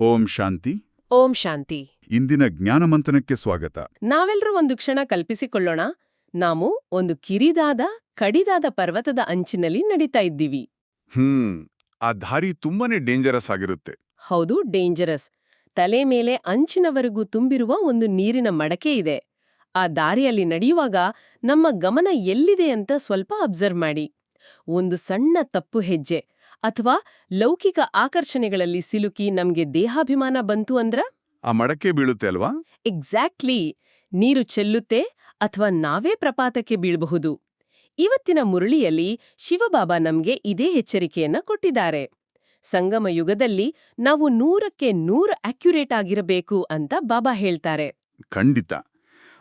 ಓಂ ಶಾಂತಿ. ಓಂ ಶಾಂತಿ. ಇಂದಿನ ಜ್ಞಾನಮಂಥನಕ್ಕೆ ಸ್ವಾಗತ. ನಾವೆಲ್ಲರೂ ಒಂದು ಕ್ಷಣ ಕಲ್ಪಿಸಿಕೊಳ್ಳೋಣ, ನಾವು ಒಂದು ಕಿರಿದಾದ ಕಡಿದಾದ ಪರ್ವತದ ಅಂಚಿನಲ್ಲಿ ನಡೀತಾ ಇದ್ದೀವಿ. ಆ ದಾರಿ ತುಂಬಾನೇ ಡೇಂಜರಸ್ ಆಗಿರುತ್ತೆ. ಹೌದು, ಡೇಂಜರಸ್. ತಲೆ ಮೇಲೆ ಅಂಚಿನವರೆಗೂ ತುಂಬಿರುವ ಒಂದು ನೀರಿನ ಮಡಕೆ ಇದೆ. ಆ ದಾರಿಯಲ್ಲಿ ನಡೆಯುವಾಗ ನಮ್ಮ ಗಮನ ಎಲ್ಲಿದೆ ಅಂತ ಸ್ವಲ್ಪ ಅಬ್ಸರ್ವ್ ಮಾಡಿ. ಒಂದು ಸಣ್ಣ ತಪ್ಪು ಹೆಜ್ಜೆ ಅಥವಾ ಲೌಕಿಕ ಆಕರ್ಷಣೆಗಳಲ್ಲಿ ಸಿಲುಕಿ ನಮ್ಗೆ ದೇಹಾಭಿಮಾನ ಬಂತು ಅಂದ್ರ ಆ ಮಡಕೆ ಬೀಳುತ್ತೆ ಅಲ್ವಾ? ಎಕ್ಸಾಕ್ಟ್ಲಿ. ನೀರು ಚೆಲ್ಲುತ್ತೆ ಅಥವಾ ನಾವೇ ಪ್ರಪಾತಕ್ಕೆ ಬೀಳಬಹುದು. ಇವತ್ತಿನ ಮುರಳಿಯಲ್ಲಿ ಶಿವಬಾಬಾ ನಮ್ಗೆ ಇದೇ ಎಚ್ಚರಿಕೆಯನ್ನ ಕೊಟ್ಟಿದ್ದಾರೆ. ಸಂಗಮ ಯುಗದಲ್ಲಿ ನಾವು 100ಕ್ಕೆ 100 ಅಕ್ಯುರೇಟ್ ಆಗಿರಬೇಕು ಅಂತ ಬಾಬಾ ಹೇಳ್ತಾರೆ. ಖಂಡಿತ.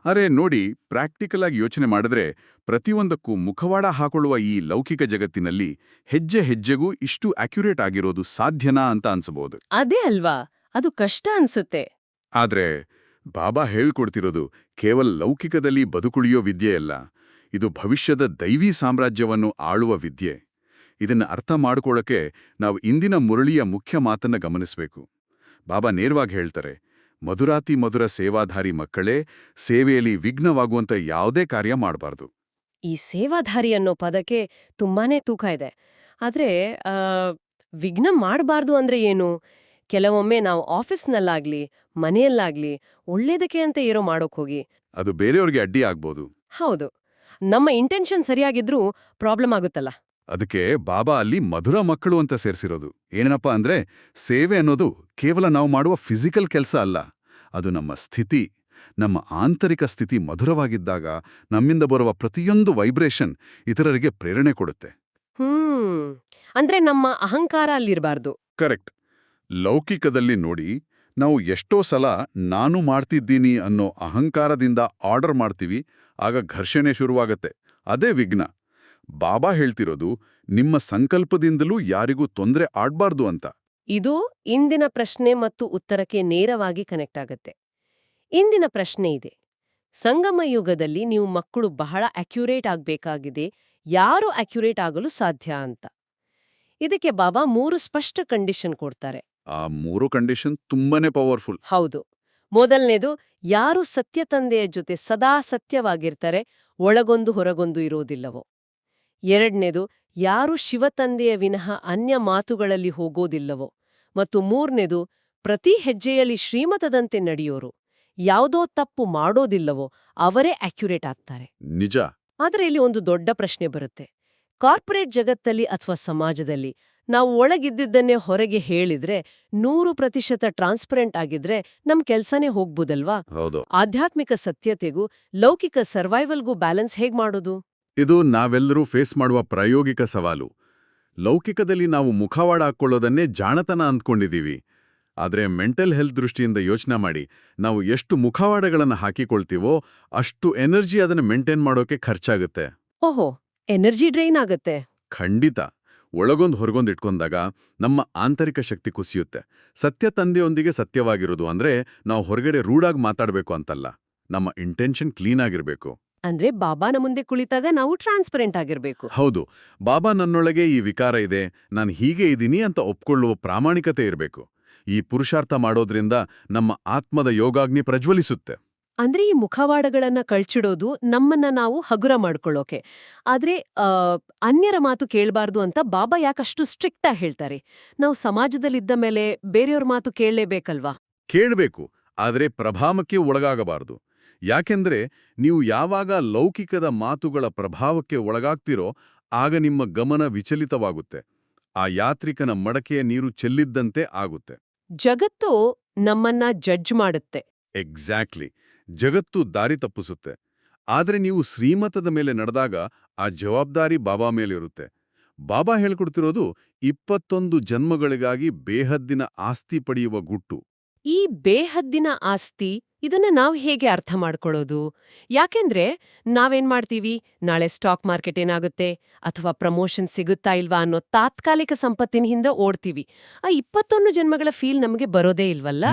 ಅರೆ ನೋಡಿ, ಪ್ರಾಕ್ಟಿಕಲ್ ಆಗಿ ಯೋಚನೆ ಮಾಡಿದ್ರೆ ಪ್ರತಿಯೊಂದಕ್ಕೂ ಮುಖವಾಡ ಹಾಕೊಳ್ಳುವ ಈ ಲೌಕಿಕ ಜಗತ್ತಿನಲ್ಲಿ ಹೆಜ್ಜೆ ಹೆಜ್ಜೆಗೂ ಇಷ್ಟು ಅಕ್ಯುರೇಟ್ ಆಗಿರೋದು ಸಾಧ್ಯನಾ ಅಂತ ಅನ್ಸಬಹುದು. ಅದೇ ಅಲ್ವಾ, ಅದು ಕಷ್ಟ ಅನ್ಸುತ್ತೆ. ಆದ್ರೆ ಬಾಬಾ ಹೇಳ್ಕೊಡ್ತಿರೋದು ಕೇವಲ ಲೌಕಿಕದಲ್ಲಿ ಬದುಕುಳಿಯೋ ವಿದ್ಯೆಯಲ್ಲ, ಇದು ಭವಿಷ್ಯದ ದೈವಿ ಸಾಮ್ರಾಜ್ಯವನ್ನು ಆಳುವ ವಿದ್ಯೆ. ಇದನ್ನ ಅರ್ಥ ಮಾಡ್ಕೊಳ್ಳೋಕೆ ನಾವು ಇಂದಿನ ಮುರಳಿಯ ಮುಖ್ಯ ಮಾತನ್ನ ಗಮನಿಸಬೇಕು. ಬಾಬಾ ನೇರವಾಗಿ ಹೇಳ್ತಾರೆ, ಮಧುರಾತಿ ಮಧುರ ಸೇವಾಧಾರಿ ಮಕ್ಕಳೇ, ಸೇವೆಯಲ್ಲಿ ವಿಘ್ನವಾಗುವಂತ ಯಾವುದೇ ಕಾರ್ಯ ಮಾಡಬಾರ್ದು. ಈ ಸೇವಾಧಾರಿ ಅನ್ನೋ ಪದಕ್ಕೆ ತುಂಬಾನೇ ತೂಕ ಇದೆ. ಆದ್ರೆ ವಿಘ್ನ ಮಾಡಬಾರ್ದು ಅಂದ್ರೆ ಏನು? ಕೆಲವೊಮ್ಮೆ ನಾವು ಆಫೀಸ್ನಲ್ಲಾಗ್ಲಿ ಮನೆಯಲ್ಲಾಗ್ಲಿ ಒಳ್ಳೇದಕ್ಕೆ ಅಂತ ಏನೋ ಮಾಡೋಕ್ ಹೋಗಿ ಅದು ಬೇರೆಯವ್ರಿಗೆ ಅಡ್ಡಿ ಆಗ್ಬೋದು. ಹೌದು, ನಮ್ಮ ಇಂಟೆನ್ಷನ್ ಸರಿಯಾಗಿದ್ರೂ ಪ್ರಾಬ್ಲಮ್ ಆಗುತ್ತಲ್ಲ. ಅದಕ್ಕೆ ಬಾಬಾ ಅಲ್ಲಿ ಮಧುರ ಮಕ್ಕಳು ಅಂತ ಸೇರಿಸಿರೋದು. ಏನಪ್ಪ ಅಂದ್ರೆ, ಸೇವೆ ಅನ್ನೋದು ಕೇವಲ ನಾವು ಮಾಡುವ ಫಿಸಿಕಲ್ ಕೆಲಸ ಅಲ್ಲ, ಅದು ನಮ್ಮ ಸ್ಥಿತಿ. ನಮ್ಮ ಆಂತರಿಕ ಸ್ಥಿತಿ ಮಧುರವಾಗಿದ್ದಾಗ ನಮ್ಮಿಂದ ಬರುವ ಪ್ರತಿಯೊಂದು ವೈಬ್ರೇಷನ್ ಇತರರಿಗೆ ಪ್ರೇರಣೆ ಕೊಡುತ್ತೆ. ಅಂದ್ರೆ ನಮ್ಮ ಅಹಂಕಾರ ಅಲ್ಲಿರಬಾರ್ದು. ಕರೆಕ್ಟ್. ಲೌಕಿಕದಲ್ಲಿ ನೋಡಿ, ನಾವು ಎಷ್ಟೋ ಸಲ ನಾನು ಮಾಡ್ತಿದ್ದೀನಿ ಅನ್ನೋ ಅಹಂಕಾರದಿಂದ ಆರ್ಡರ್ ಮಾಡ್ತೀವಿ, ಆಗ ಘರ್ಷಣೆ ಶುರುವಾಗತ್ತೆ. ಅದೇ ವಿಘ್ನ. ಬಾಬಾ ಹೇಳ್ತಿರೋದು, ನಿಮ್ಮ ಸಂಕಲ್ಪದಿಂದಲೂ ಯಾರಿಗೂ ತೊಂದರೆ ಆಡ್ಬಾರ್ದು ಅಂತ. ಇದು ಇಂದಿನ ಪ್ರಶ್ನೆ ಮತ್ತು ಉತ್ತರಕ್ಕೆ ನೇರವಾಗಿ ಕನೆಕ್ಟ್ ಆಗತ್ತೆ. ಇಂದಿನ ಪ್ರಶ್ನೆ ಇದೆ, ಸಂಗಮ ಯುಗದಲ್ಲಿ ನೀವು ಮಕ್ಕಳು ಬಹಳ ಅಕ್ಯುರೇಟ್ ಆಗ್ಬೇಕಾಗಿದೆ, ಯಾರು ಅಕ್ಯುರೇಟ್ ಆಗಲು ಸಾಧ್ಯ ಅಂತ. ಇದಕ್ಕೆ ಬಾಬಾ 3 ಸ್ಪಷ್ಟ ಕಂಡೀಷನ್ ಕೊಡ್ತಾರೆ. ಆ 3 ಕಂಡೀಷನ್ ತುಂಬಾನೇ ಪವರ್ಫುಲ್. ಹೌದು. ಮೊದಲನೇದು, ಯಾರು ಸತ್ಯ ತಂದೆಯ ಜೊತೆ ಸದಾ ಸತ್ಯವಾಗಿರ್ತಾರೆ, ಒಳಗೊಂದು ಹೊರಗೊಂದು ಇರೋದಿಲ್ಲವೋ. ಎರಡನೇದು, ಯಾರು ಶಿವತಂದೆಯ ವಿನಃ ಅನ್ಯ ಮಾತುಗಳಲ್ಲಿ ಹೋಗೋದಿಲ್ಲವೋ. ಮತ್ತು ಮೂರನೇದು, ಪ್ರತಿ ಹೆಜ್ಜೆಯಲ್ಲಿ ಶ್ರೀಮತದಂತೆ ನಡೆಯೋರು, ಯಾವುದೋ ತಪ್ಪು ಮಾಡೋದಿಲ್ಲವೋ ಅವರೇ ಅಕ್ಯುರೇಟ್ ಆಗ್ತಾರೆ. ನಿಜ. ಆದರೆ ಇಲ್ಲಿ ಒಂದು ದೊಡ್ಡ ಪ್ರಶ್ನೆ ಬರುತ್ತೆ. ಕಾರ್ಪೊರೇಟ್ ಜಗತ್ತಲ್ಲಿ ಅಥವಾ ಸಮಾಜದಲ್ಲಿ ನಾವು ಒಳಗಿದ್ದನ್ನೇ ಹೊರಗೆ ಹೇಳಿದ್ರೆ, 100% ಟ್ರಾನ್ಸ್ಪರೆಂಟ್ ಆಗಿದ್ರೆ ನಮ್ ಕೆಲ್ಸನೇ ಹೋಗ್ಬೋದಲ್ವಾ? ಹೌದು. ಆಧ್ಯಾತ್ಮಿಕ ಸತ್ಯತೆಗೂ ಲೌಕಿಕ ಸರ್ವೈವಲ್ಗೂ ಬ್ಯಾಲೆನ್ಸ್ ಹೇಗ್ ಮಾಡೋದು? ಇದು ನಾವೆಲ್ಲರೂ ಫೇಸ್ ಮಾಡುವ ಪ್ರಾಯೋಗಿಕ ಸವಾಲು. ಲೌಕಿಕದಲ್ಲಿ ನಾವು ಮುಖವಾಡ ಹಾಕ್ಕೊಳ್ಳೋದನ್ನೇ ಜಾಣತನ ಅಂದ್ಕೊಂಡಿದ್ದೀವಿ. ಆದರೆ ಮೆಂಟಲ್ ಹೆಲ್ತ್ ದೃಷ್ಟಿಯಿಂದ ಯೋಚನೆ ಮಾಡಿ, ನಾವು ಎಷ್ಟು ಮುಖವಾಡಗಳನ್ನು ಹಾಕಿಕೊಳ್ತೀವೋ ಅಷ್ಟು ಎನರ್ಜಿ ಅದನ್ನು ಮೇಂಟೈನ್ ಮಾಡೋಕೆ ಖರ್ಚಾಗುತ್ತೆ. ಓಹೋ, ಎನರ್ಜಿ ಡ್ರೈನ್ ಆಗತ್ತೆ. ಖಂಡಿತ. ಒಳಗೊಂದು ಹೊರಗೊಂದು ಇಟ್ಕೊಂಡಾಗ ನಮ್ಮ ಆಂತರಿಕ ಶಕ್ತಿ ಕುಸಿಯುತ್ತೆ. ಸತ್ಯ ತಂದೆಯೊಂದಿಗೆ ಸತ್ಯವಾಗಿರೋದು ಅಂದ್ರೆ ನಾವು ಹೊರಗಡೆ ರೂಢಾಗಿ ಮಾತಾಡಬೇಕು ಅಂತಲ್ಲ, ನಮ್ಮ ಇಂಟೆನ್ಷನ್ ಕ್ಲೀನ್ ಆಗಿರ್ಬೇಕು. ಅಂದ್ರೆ ಬಾಬಾನ ಮುಂದೆ ಕುಳಿತಾಗ ನಾವು ಟ್ರಾನ್ಸ್ಪರೆಂಟ್ ಆಗಿರ್ಬೇಕು. ಹೌದು. ಬಾಬಾ ನನ್ನೊಳಗೆ ಈ ವಿಕಾರ ಇದೆ, ನಾನು ಹೀಗೆ ಇದ್ದೀನಿ ಅಂತ ಒಪ್ಕೊಳ್ಳುವ ಪ್ರಾಮಾಣಿಕತೆ ಇರಬೇಕು. ಈ ಪುರುಷಾರ್ಥ ಮಾಡೋದ್ರಿಂದ ನಮ್ಮ ಆತ್ಮದ ಯೋಗಾಗ್ನಿ ಪ್ರಜ್ವಲಿಸುತ್ತೆ. ಅಂದ್ರೆ ಈ ಮುಖವಾಡಗಳನ್ನ ಕಳ್ಚಿಡೋದು ನಮ್ಮನ್ನ ನಾವು ಹಗುರ ಮಾಡ್ಕೊಳ್ಳೋಕೆ. ಆದ್ರೆ ಅನ್ಯರ ಮಾತು ಕೇಳಬಾರ್ದು ಅಂತ ಬಾಬಾ ಯಾಕಷ್ಟು ಸ್ಟ್ರಿಕ್ಟ್ ಆಗಿ ಹೇಳ್ತಾರೆ? ನಾವು ಸಮಾಜದಲ್ಲಿದ್ದ ಮೇಲೆ ಬೇರೆಯವ್ರ ಮಾತು ಕೇಳಲೇಬೇಕಲ್ವಾ? ಕೇಳಬೇಕು, ಆದ್ರೆ ಪ್ರಭಾವಕ್ಕೆ ಒಳಗಾಗಬಾರದು. ಯಾಕೆಂದ್ರೆ ನೀವು ಯಾವಾಗ ಲೌಕಿಕದ ಮಾತುಗಳ ಪ್ರಭಾವಕ್ಕೆ ಒಳಗಾಗ್ತಿರೋ ಆಗ ನಿಮ್ಮ ಗಮನ ವಿಚಲಿತವಾಗುತ್ತೆ. ಆ ಯಾತ್ರಿಕನ ಮಡಕೆಯ ನೀರು ಚೆಲ್ಲಿದ್ದಂತೆ ಆಗುತ್ತೆ. ಜಗತ್ತು ನಮ್ಮನ್ನ ಜಡ್ಜ್ ಮಾಡುತ್ತೆ. ಎಕ್ಸಾಕ್ಟ್ಲಿ. ಜಗತ್ತು ದಾರಿ ತಪ್ಪಿಸುತ್ತೆ. ಆದ್ರೆ ನೀವು ಶ್ರೀಮತದ ಮೇಲೆ ನಡೆದಾಗ ಆ ಜವಾಬ್ದಾರಿ ಬಾಬಾ ಮೇಲಿರುತ್ತೆ. ಬಾಬಾ ಹೇಳ್ಕೊಡ್ತಿರೋದು 21 ಜನ್ಮಗಳಿಗಾಗಿ ಬೇಹದ್ದಿನ ಆಸ್ತಿ ಪಡೆಯುವ ಗುಟ್ಟು. ಈ ಬೇಹದ್ದಿನ ಆಸ್ತಿ, ಇದನ್ನ ನಾವು ಹೇಗೆ ಅರ್ಥ ಮಾಡ್ಕೊಳ್ಳೋದು? ಯಾಕೆಂದ್ರೆ ನಾವೇನ್ ಮಾಡ್ತೀವಿ, ನಾಳೆ ಸ್ಟಾಕ್ ಮಾರ್ಕೆಟ್ ಏನಾಗುತ್ತೆ ಅಥವಾ ಪ್ರಮೋಷನ್ ಸಿಗುತ್ತಾ ಇಲ್ವಾ ಅನ್ನೋ ತಾತ್ಕಾಲಿಕ ಸಂಪತ್ತಿನ ಹಿಂದೆ ಓಡ್ತೀವಿ. ಆ 21 ಜನ್ಮಗಳ ಫೀಲ್ ನಮಗೆ ಬರೋದೇ ಇಲ್ವಲ್ಲ?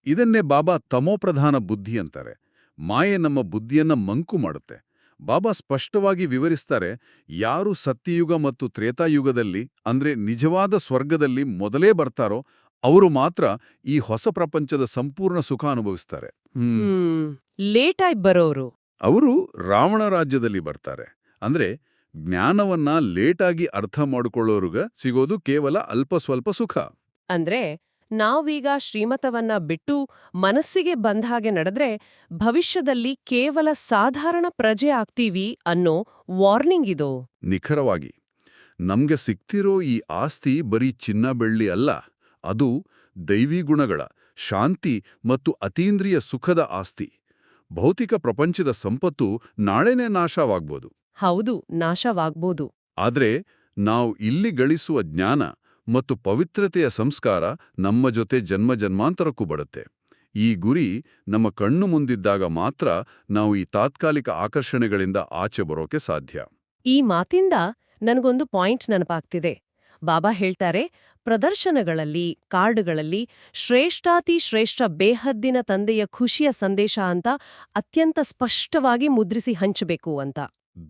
ಇದನ್ನೇ ಬಾಬಾ ತಮೋಪ್ರಧಾನ ಬುದ್ಧಿ ಅಂತಾರೆ. ಮಾಯೆ ನಮ್ಮ ಬುದ್ಧಿಯನ್ನ ಮಂಕು ಮಾಡುತ್ತೆ. ಬಾಬಾ ಸ್ಪಷ್ಟವಾಗಿ ವಿವರಿಸ್ತಾರೆ, ಯಾರು ಸತ್ಯಯುಗ ಮತ್ತು ತ್ರೇತಾಯುಗದಲ್ಲಿ ಅಂದ್ರೆ ನಿಜವಾದ ಸ್ವರ್ಗದಲ್ಲಿ ಮೊದಲೇ ಬರ್ತಾರೋ ಅವರು ಮಾತ್ರ ಈ ಹೊಸ ಪ್ರಪಂಚದ ಸಂಪೂರ್ಣ ಸುಖ ಅನುಭವಿಸ್ತಾರೆ. ಲೇಟಾಗಿ ಬರೋರು. ಅವರು ರಾವಣ ರಾಜ್ಯದಲ್ಲಿ ಬರ್ತಾರೆ. ಅಂದ್ರೆ ಜ್ಞಾನವನ್ನ ಲೇಟಾಗಿ ಅರ್ಥ ಮಾಡಿಕೊಳ್ಳೋರ್ಗ ಸಿಗೋದು ಕೇವಲ ಅಲ್ಪ ಸ್ವಲ್ಪ ಸುಖ. ಅಂದ್ರೆ ನಾವೀಗ ಶ್ರೀಮತವನ್ನ ಬಿಟ್ಟು ಮನಸ್ಸಿಗೆ ಬಂದ ಹಾಗೆ ನಡೆದ್ರೆ ಭವಿಷ್ಯದಲ್ಲಿ ಕೇವಲ ಸಾಧಾರಣ ಪ್ರಜೆ ಆಗ್ತೀವಿ ಅನ್ನೋ ವಾರ್ನಿಂಗ್ ಇದು. ನಿಖರವಾಗಿ ನಮ್ಗೆ ಸಿಕ್ತಿರೋ ಈ ಆಸ್ತಿ ಬರೀ ಚಿನ್ನ ಬೆಳ್ಳಿ ಅಲ್ಲ, ಅದು ದೈವಿ ಗುಣಗಳ, ಶಾಂತಿ ಮತ್ತು ಅತೀಂದ್ರಿಯ ಸುಖದ ಆಸ್ತಿ. ಭೌತಿಕ ಪ್ರಪಂಚದ ಸಂಪತ್ತು ನಾಳೆನೇ ನಾಶವಾಗ್ಬೋದು. ಹೌದು, ನಾಶವಾಗ್ಬೋದು. ಆದ್ರೆ ನಾವು ಇಲ್ಲಿ ಗಳಿಸುವ ಜ್ಞಾನ ಮತ್ತು ಪವಿತ್ರತೆಯ ಸಂಸ್ಕಾರ ನಮ್ಮ ಜೊತೆ ಜನ್ಮ ಜನ್ಮಾಂತರಕ್ಕೂ ಬರುತ್ತೆ. ಈ ಗುರಿ ನಮ್ಮ ಕಣ್ಣು ಮುಂದಿದ್ದಾಗ ಮಾತ್ರ ನಾವು ಈ ತಾತ್ಕಾಲಿಕ ಆಕರ್ಷಣೆಗಳಿಂದ ಆಚೆ ಬರೋಕೆ ಸಾಧ್ಯ. ಈ ಮಾತಿಂದ ನನಗೊಂದು ಪಾಯಿಂಟ್ ನೆನಪಾಗ್ತಿದೆ. ಬಾಬಾ ಹೇಳ್ತಾರೆ, ಪ್ರದರ್ಶನಗಳಲ್ಲಿ, ಕಾರ್ಡ್ಗಳಲ್ಲಿ ಶ್ರೇಷ್ಠಾತಿ ಶ್ರೇಷ್ಠ ಬೇಹದ್ದಿನ ತಂದೆಯ ಖುಷಿಯ ಸಂದೇಶ ಅಂತ ಅತ್ಯಂತ ಸ್ಪಷ್ಟವಾಗಿ ಮುದ್ರಿಸಿ ಹಂಚಬೇಕು ಅಂತ.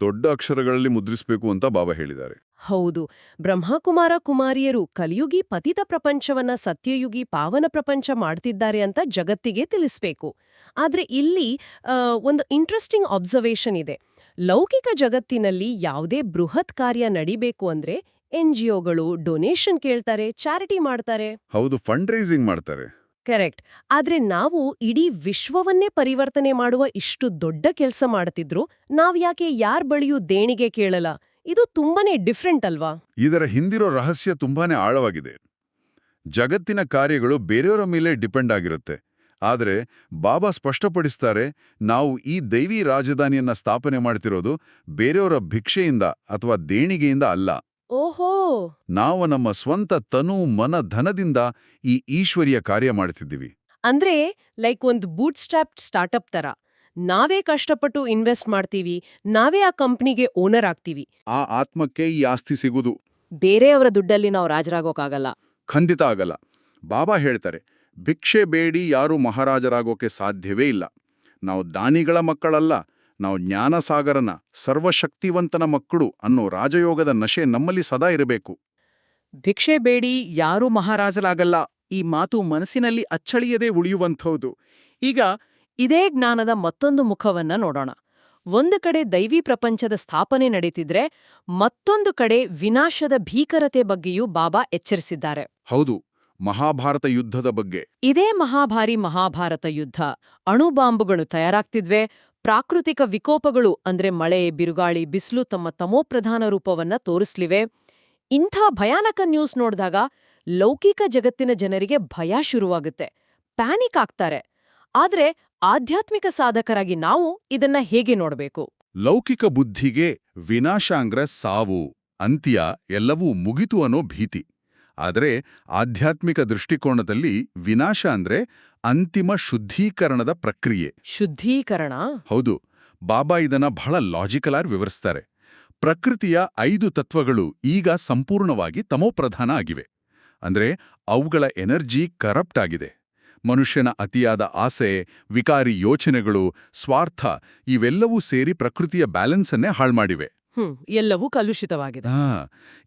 ದೊಡ್ಡ ಅಕ್ಷರಗಳಲ್ಲಿ ಮುದ್ರಿಸಬೇಕು ಅಂತ ಬಾಬಾ ಹೇಳಿದ್ದಾರೆ. ಹೌದು, ಬ್ರಹ್ಮಕುಮಾರ ಕುಮಾರಿಯರು ಕಲಿಯುಗಿ ಪತಿತ ಪ್ರಪಂಚವನ್ನ ಸತ್ಯಯುಗಿ ಪಾವನ ಪ್ರಪಂಚ ಮಾಡ್ತಿದ್ದಾರೆ ಅಂತ ಜಗತ್ತಿಗೆ ತಿಳಿಸ್ಬೇಕು. ಆದ್ರೆ ಇಲ್ಲಿ ಒಂದು ಇಂಟ್ರೆಸ್ಟಿಂಗ್ ಅಬ್ಸರ್ವೇಷನ್ ಇದೆ. ಲೌಕಿಕ ಜಗತ್ತಿನಲ್ಲಿ ಯಾವುದೇ ಬೃಹತ್ ಕಾರ್ಯ ನಡಿಬೇಕು ಅಂದ್ರೆ NGOಗಳು ಡೊನೇಷನ್ ಕೇಳ್ತಾರೆ, ಚಾರಿಟಿ ಮಾಡ್ತಾರೆ. ಹೌದು, ಫಂಡ್ ರೈಸಿಂಗ್ ಮಾಡ್ತಾರೆ. ಕರೆಕ್ಟ್. ಆದ್ರೆ ನಾವು ಇಡೀ ವಿಶ್ವವನ್ನೇ ಪರಿವರ್ತನೆ ಮಾಡುವ ಇಷ್ಟು ದೊಡ್ಡ ಕೆಲಸ ಮಾಡ್ತಿದ್ರು ನಾವ್ಯಾಕೆ ಯಾರ್ ಬಳಿಯೂ ದೇಣಿಗೆ ಕೇಳಲ್ಲ? ಇದು ತುಂಬಾನೇ ಡಿಫ್ರೆಂಟ್ ಅಲ್ವಾ? ಇದರ ಹಿಂದಿರೋ ರಹಸ್ಯ ತುಂಬಾನೇ ಆಳವಾಗಿದೆ. ಜಗತ್ತಿನ ಕಾರ್ಯಗಳು ಬೇರೆಯವರ ಮೇಲೆ ಡಿಪೆಂಡ್ ಆಗಿರುತ್ತೆ. ಆದರೆ ಬಾಬಾ ಸ್ಪಷ್ಟಪಡಿಸ್ತಾರೆ, ನಾವು ಈ ದೈವಿ ರಾಜಧಾನಿಯನ್ನ ಸ್ಥಾಪನೆ ಮಾಡ್ತಿರೋದು ಬೇರೆಯವರ ಭಿಕ್ಷೆಯಿಂದ ಅಥವಾ ದೇಣಿಗೆಯಿಂದ ಅಲ್ಲ. ಓಹೋ, ನಾವು ನಮ್ಮ ಸ್ವಂತ ತನು ಮನ ಧನದಿಂದ ಈ ಈಶ್ವರಿಯ ಕಾರ್ಯ ಮಾಡ್ತಿದ್ದೀವಿ. ಅಂದ್ರೆ ಲೈಕ್ ಒಂದು ಬೂಟ್ ಸ್ಟಾರ್ಟಪ್ ತರ ನಾವೇ ಕಷ್ಟಪಟ್ಟು ಇನ್ವೆಸ್ಟ್ ಮಾಡ್ತೀವಿ, ನಾವೇ ಆ ಕಂಪ್ನಿಗೆ ಓನರ್ ಆಗ್ತೀವಿ. ಆ ಆತ್ಮಕ್ಕೆ ಈ ಆಸ್ತಿ ಸಿಗುವುದು. ಬೇರೆಯವರ ದುಡ್ಡಲ್ಲಿ ನಾವು ರಾಜರಾಗೋಕ್ಕಾಗಲ್ಲ. ಖಂಡಿತ ಆಗಲ್ಲ. ಬಾಬಾ ಹೇಳ್ತಾರೆ, ಭಿಕ್ಷೆ ಬೇಡಿ ಯಾರೂ ಮಹಾರಾಜರಾಗೋಕೆ ಸಾಧ್ಯವೇ ಇಲ್ಲ. ನಾವು ದಾನಿಗಳ ಮಕ್ಕಳಲ್ಲ, ನಾವು ಜ್ಞಾನಸಾಗರನ ಸರ್ವಶಕ್ತಿವಂತನ ಮಕ್ಕಳು ಅನ್ನೋ ರಾಜಯೋಗದ ನಶೆ ನಮ್ಮಲ್ಲಿ ಸದಾ ಇರಬೇಕು. ಭಿಕ್ಷೆ ಬೇಡಿ ಯಾರೂ ಮಹಾರಾಜರಾಗಲ್ಲ. ಈ ಮಾತು ಮನಸ್ಸಿನಲ್ಲಿ ಅಚ್ಚಳಿಯದೆ ಉಳಿಯುವಂಥದ್ದು. ಈಗ ಇದೇ ಜ್ಞಾನದ ಮತ್ತೊಂದು ಮುಖವನ್ನ ನೋಡೋಣ. ಒಂದು ಕಡೆ ದೈವಿ ಪ್ರಪಂಚದ ಸ್ಥಾಪನೆ ನಡೀತಿದ್ರೆ ಮತ್ತೊಂದು ಕಡೆ ವಿನಾಶದ ಭೀಕರತೆ ಬಗ್ಗೆಯೂ ಬಾಬಾ ಎಚ್ಚರಿಸಿದ್ದಾರೆ. ಹೌದು, ಮಹಾಭಾರತ ಯುದ್ಧದ ಬಗ್ಗೆ. ಇದೇ ಮಹಾಭಾರತ ಯುದ್ಧ. ಅಣುಬಾಂಬುಗಳು ತಯಾರಾಗ್ತಿದ್ವೆ. ಪ್ರಾಕೃತಿಕ ವಿಕೋಪಗಳು ಅಂದ್ರೆ ಮಳೆ, ಬಿರುಗಾಳಿ, ಬಿಸಿಲು ತಮ್ಮ ತಮೋಪ್ರಧಾನ ರೂಪವನ್ನ ತೋರಿಸ್ಲಿವೆ. ಇಂಥ ಭಯಾನಕ ನ್ಯೂಸ್ ನೋಡಿದಾಗ ಲೌಕಿಕ ಜಗತ್ತಿನ ಜನರಿಗೆ ಭಯ ಶುರುವಾಗುತ್ತೆ, ಪ್ಯಾನಿಕ್ ಆಗ್ತಾರೆ. ಆದ್ರೆ ಆಧ್ಯಾತ್ಮಿಕ ಸಾಧಕರಾಗಿ ನಾವು ಇದನ್ನ ಹೇಗೆ ನೋಡಬೇಕು? ಲೌಕಿಕ ಬುದ್ಧಿಗೆ ವಿನಾಶ ಅಂದ್ರೆ ಸಾವು, ಅಂತ್ಯ, ಎಲ್ಲವೂ ಮುಗಿತು ಅನ್ನೋ ಭೀತಿ. ಆದರೆ ಆಧ್ಯಾತ್ಮಿಕ ದೃಷ್ಟಿಕೋನದಲ್ಲಿ ವಿನಾಶ ಅಂದ್ರೆ ಅಂತಿಮ ಶುದ್ಧೀಕರಣದ ಪ್ರಕ್ರಿಯೆ. ಶುದ್ಧೀಕರಣ? ಹೌದು. ಬಾಬಾ ಇದನ್ನ ಬಹಳ ಲಾಜಿಕಲ್ ಆಗಿ ವಿವರಿಸ್ತಾರೆ. ಪ್ರಕೃತಿಯ 5 ತತ್ವಗಳು ಈಗ ಸಂಪೂರ್ಣವಾಗಿ ತಮೋಪ್ರಧಾನ ಆಗಿವೆ. ಅಂದ್ರೆ ಅವುಗಳ ಎನರ್ಜಿ ಕರಪ್ಟ್ ಆಗಿದೆ. ಮನುಷ್ಯನ ಅತಿಯಾದ ಆಸೆ, ವಿಕಾರಿ ಯೋಚನೆಗಳು, ಸ್ವಾರ್ಥ ಇವೆಲ್ಲವೂ ಸೇರಿ ಪ್ರಕೃತಿಯ ಬ್ಯಾಲೆನ್ಸನ್ನೇ ಹಾಳ್ಮಾಡಿವೆ. ಎಲ್ಲವೂ ಕಲುಷಿತವಾಗಿದೆ.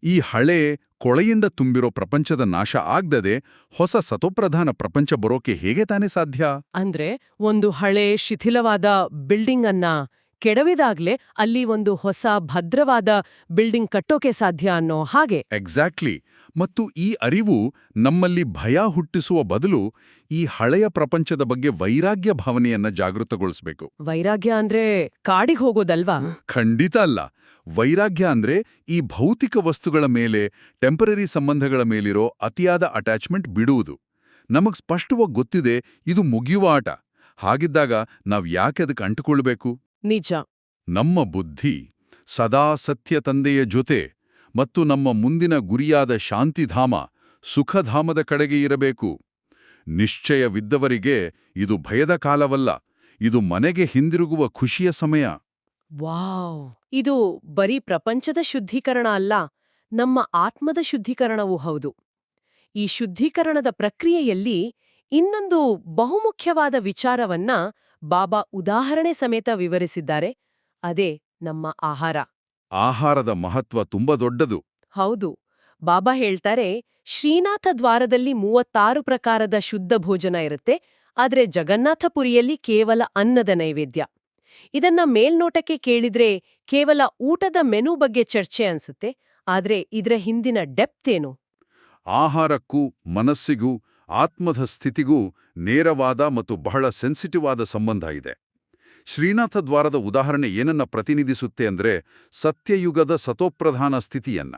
ಈ ಹಳೆ ಕೊಳೆಯಿಂದ ತುಂಬಿರೋ ಪ್ರಪಂಚದ ನಾಶ ಆಗ್ದದೆ ಹೊಸ ಸತೋಪ್ರಧಾನ ಪ್ರಪಂಚ ಬರೋಕೆ ಹೇಗೆ ತಾನೇ ಸಾಧ್ಯ? ಅಂದ್ರೆ ಒಂದು ಹಳೆ ಶಿಥಿಲವಾದ ಬಿಲ್ಡಿಂಗ್ ಅನ್ನ ಕೆಡವಿದಾಗ್ಲೇ ಅಲ್ಲಿ ಒಂದು ಹೊಸ ಭದ್ರವಾದ ಬಿಲ್ಡಿಂಗ್ ಕಟ್ಟೋಕೆ ಸಾಧ್ಯ ಅನ್ನೋ ಹಾಗೆ. ಎಕ್ಸಾಕ್ಟ್ಲಿ. ಮತ್ತು ಈ ಅರಿವು ನಮ್ಮಲ್ಲಿ ಭಯ ಹುಟ್ಟಿಸುವ ಬದಲು ಈ ಹಳೆಯ ಪ್ರಪಂಚದ ಬಗ್ಗೆ ವೈರಾಗ್ಯ ಭಾವನೆಯನ್ನ ಜಾಗೃತಗೊಳಿಸಬೇಕು. ವೈರಾಗ್ಯ ಅಂದ್ರೆ ಕಾಡಿಗೆ ಹೋಗೋದಲ್ವಾ? ಖಂಡಿತ ಅಲ್ಲ. ವೈರಾಗ್ಯ ಅಂದ್ರೆ ಈ ಭೌತಿಕ ವಸ್ತುಗಳ ಮೇಲೆ, ಟೆಂಪರರಿ ಸಂಬಂಧಗಳ ಮೇಲಿರೋ ಅತಿಯಾದ ಅಟ್ಯಾಚ್ಮೆಂಟ್ ಬಿಡುವುದು. ನಮಗ್ ಸ್ಪಷ್ಟವಾಗಿ ಗೊತ್ತಿದೆ ಇದು ಮುಗಿಯುವ ಆಟ. ಹಾಗಿದ್ದಾಗ ನಾವ್ ಯಾಕೆ ಅದಕ್ಕೆ ಅಂಟುಕೊಳ್ಬೇಕು? ನಿಜ. ನಮ್ಮ ಬುದ್ಧಿ ಸದಾ ಸತ್ಯ ತಂದೆಯ ಜೊತೆ ಮತ್ತು ನಮ್ಮ ಮುಂದಿನ ಗುರಿಯಾದ ಶಾಂತಿಧಾಮ, ಸುಖಧಾಮದ ಕಡೆಗೆ ಇರಬೇಕು. ನಿಶ್ಚಯವಿದ್ದವರಿಗೆ ಇದು ಭಯದ ಕಾಲವಲ್ಲ, ಇದು ಮನೆಗೆ ಹಿಂದಿರುಗುವ ಖುಷಿಯ ಸಮಯ. ವಾವ್! ಇದು ಬರೀ ಪ್ರಪಂಚದ ಶುದ್ಧೀಕರಣ ಅಲ್ಲ, ನಮ್ಮ ಆತ್ಮದ ಶುದ್ಧೀಕರಣವೂ ಹೌದು. ಈ ಶುದ್ಧೀಕರಣದ ಪ್ರಕ್ರಿಯೆಯಲ್ಲಿ ಇನ್ನೊಂದು ಬಹುಮುಖ್ಯವಾದ ವಿಚಾರವನ್ನ ಬಾಬಾ ಉದಾಹರಣೆ ಸಮೇತ ವಿವರಿಸಿದ್ದಾರೆ. ಅದೇ ನಮ್ಮ ಆಹಾರ. ಆಹಾರದ ಮಹತ್ವ ತುಂಬಾ ದೊಡ್ಡದು. ಹೌದು. ಬಾಬಾ ಹೇಳ್ತಾರೆ, ಶ್ರೀನಾಥ ದ್ವಾರದಲ್ಲಿ 36 ಪ್ರಕಾರದ ಶುದ್ಧ ಭೋಜನ ಇರುತ್ತೆ, ಆದ್ರೆ ಜಗನ್ನಾಥಪುರಿಯಲ್ಲಿ ಕೇವಲ ಅನ್ನದ ನೈವೇದ್ಯ. ಇದನ್ನ ಮೇಲ್ನೋಟಕ್ಕೆ ಕೇಳಿದ್ರೆ ಕೇವಲ ಊಟದ ಮೆನು ಬಗ್ಗೆ ಚರ್ಚೆ ಅನ್ಸುತ್ತೆ, ಆದ್ರೆ ಇದ್ರ ಹಿಂದಿನ ಡೆಪ್ತ್ ಏನು? ಆಹಾರಕ್ಕೂ ಮನಸ್ಸಿಗೂ ಆತ್ಮದ ಸ್ಥಿತಿಗೂ ನೇರವಾದ ಮತ್ತು ಬಹಳ ಸೆನ್ಸಿಟಿವ್ ಆದ ಸಂಬಂಧ ಇದೆ. ಶ್ರೀನಾಥ ದ್ವಾರದ ಉದಾಹರಣೆ ಏನನ್ನ ಪ್ರತಿನಿಧಿಸುತ್ತೆ ಅಂದ್ರೆ ಸತ್ಯಯುಗದ ಸತೋಪ್ರಧಾನ ಸ್ಥಿತಿಯನ್ನ,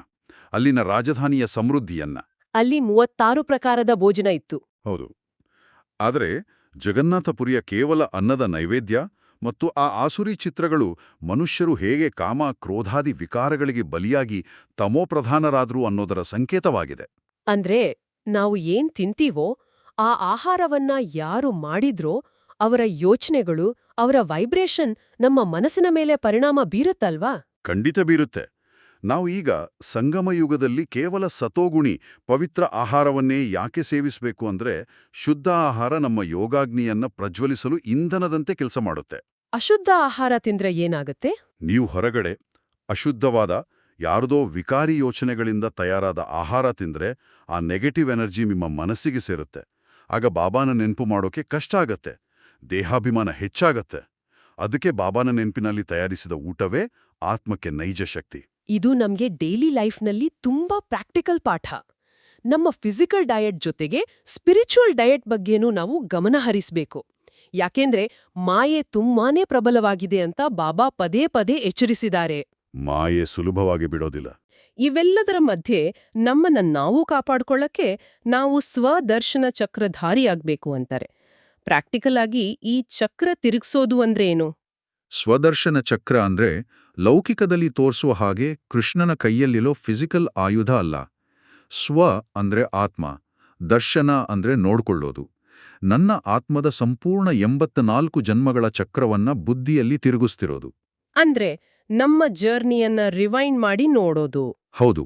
ಅಲ್ಲಿನ ರಾಜಧಾನಿಯ ಸಮೃದ್ಧಿಯನ್ನ. ಅಲ್ಲಿ 36 ಪ್ರಕಾರದ ಭೋಜನ ಇತ್ತು. ಹೌದು. ಆದರೆ ಜಗನ್ನಾಥಪುರಿಯ ಕೇವಲ ಅನ್ನದ ನೈವೇದ್ಯ ಮತ್ತು ಆ ಆಸುರಿ ಚಿತ್ರಗಳು ಮನುಷ್ಯರು ಹೇಗೆ ಕಾಮ ಕ್ರೋಧಾದಿ ವಿಕಾರಗಳಿಗೆ ಬಲಿಯಾಗಿ ತಮೋಪ್ರಧಾನರಾದ್ರು ಅನ್ನೋದರ ಸಂಕೇತವಾಗಿದೆ. ಅಂದ್ರೆ ನಾವು ಏನ್ ತಿಂತೀವೋ ಆ ಆಹಾರವನ್ನ ಯಾರು ಮಾಡಿದ್ರೋ ಅವರ ಯೋಚನೆಗಳು, ಅವರ ವೈಬ್ರೇಷನ್ ನಮ್ಮ ಮನಸ್ಸಿನ ಮೇಲೆ ಪರಿಣಾಮ ಬೀರುತ್ತಲ್ವಾ? ಖಂಡಿತ ಬೀರುತ್ತೆ. ನಾವು ಈಗ ಸಂಗಮಯುಗದಲ್ಲಿ ಕೇವಲ ಸತೋಗುಣಿ ಪವಿತ್ರ ಆಹಾರವನ್ನೇ ಯಾಕೆ ಸೇವಿಸಬೇಕು ಅಂದ್ರೆ ಶುದ್ಧ ಆಹಾರ ನಮ್ಮ ಯೋಗಾಗ್ನಿಯನ್ನ ಪ್ರಜ್ವಲಿಸಲು ಇಂಧನದಂತೆ ಕೆಲಸ ಮಾಡುತ್ತೆ. ಅಶುದ್ಧ ಆಹಾರ ತಿಂದ್ರೆ ಏನಾಗುತ್ತೆ? ನೀವು ಹೊರಗಡೆ ಅಶುದ್ಧವಾದ ಯಾರದೋ ವಿಕಾರಿ ಯೋಚನೆಗಳಿಂದ ತಯಾರಾದ ಆಹಾರ ತಿಂದ್ರೆ ಆ ನೆಗೆಟಿವ್ ಎನರ್ಜಿ ನಿಮ್ಮ ಮನಸ್ಸಿಗೆ ಸೇರುತ್ತೆ. ಆಗ ಬಾಬಾನ ನೆನಪು ಮಾಡೋಕೆ ಕಷ್ಟ ಆಗತ್ತೆ, ದೇಹಾಭಿಮಾನ ಹೆಚ್ಚಾಗತ್ತೆ. ಅದಕ್ಕೆ ಬಾಬಾನ ನೆನಪಿನಲ್ಲಿ ತಯಾರಿಸಿದ ಊಟವೇ ಆತ್ಮಕ್ಕೆ ನೈಜ ಶಕ್ತಿ. ಇದು ನಮ್ಗೆ ಡೈಲಿ ಲೈಫ್ನಲ್ಲಿ ತುಂಬಾ ಪ್ರಾಕ್ಟಿಕಲ್ ಪಾಠ. ನಮ್ಮ ಫಿಸಿಕಲ್ ಡಯಟ್ ಜೊತೆಗೆ ಸ್ಪಿರಿಚುವಲ್ ಡಯಟ್ ಬಗ್ಗೆನೂ ನಾವು ಗಮನ ಹರಿಸ್ಬೇಕು. ಯಾಕೆಂದ್ರೆ ಮಾಯೆ ತುಂಬಾನೇ ಪ್ರಬಲವಾಗಿದೆ ಅಂತ ಬಾಬಾ ಪದೇ ಪದೇ ಎಚ್ಚರಿಸಿದ್ದಾರೆ. ಮಾಯೆ ಸುಲಭವಾಗಿ ಬಿಡೋದಿಲ್ಲ. ಇವೆಲ್ಲದರ ಮಧ್ಯೆ ನಮ್ಮನ್ನ ನಾವು ಕಾಪಾಡ್ಕೊಳ್ಳಕ್ಕೆ ನಾವು ಸ್ವದರ್ಶನ ಚಕ್ರಧಾರಿಯಾಗ್ಬೇಕು ಅಂತಾರೆ. ಪ್ರಾಕ್ಟಿಕಲ್ ಆಗಿ ಈ ಚಕ್ರ ತಿರುಗಿಸೋದು ಅಂದ್ರೆ ಏನು? ಸ್ವದರ್ಶನ ಚಕ್ರ ಅಂದ್ರೆ ಲೌಕಿಕದಲ್ಲಿ ತೋರಿಸುವ ಹಾಗೆ ಕೃಷ್ಣನ ಕೈಯಲ್ಲಿರೋ ಫಿಸಿಕಲ್ ಆಯುಧ ಅಲ್ಲ. ಸ್ವ ಅಂದ್ರೆ ಆತ್ಮ, ದರ್ಶನ ಅಂದ್ರೆ ನೋಡ್ಕೊಳ್ಳೋದು. ನನ್ನ ಆತ್ಮದ ಸಂಪೂರ್ಣ 84 ಜನ್ಮಗಳ ಚಕ್ರವನ್ನ ಬುದ್ಧಿಯಲ್ಲಿ ತಿರುಗಿಸ್ತಿರೋದು. ಅಂದ್ರೆ ನಮ್ಮ ಜರ್ನಿಯನ್ನ ರಿವೈಂಡ್ ಮಾಡಿ ನೋಡೋದು. ಹೌದು.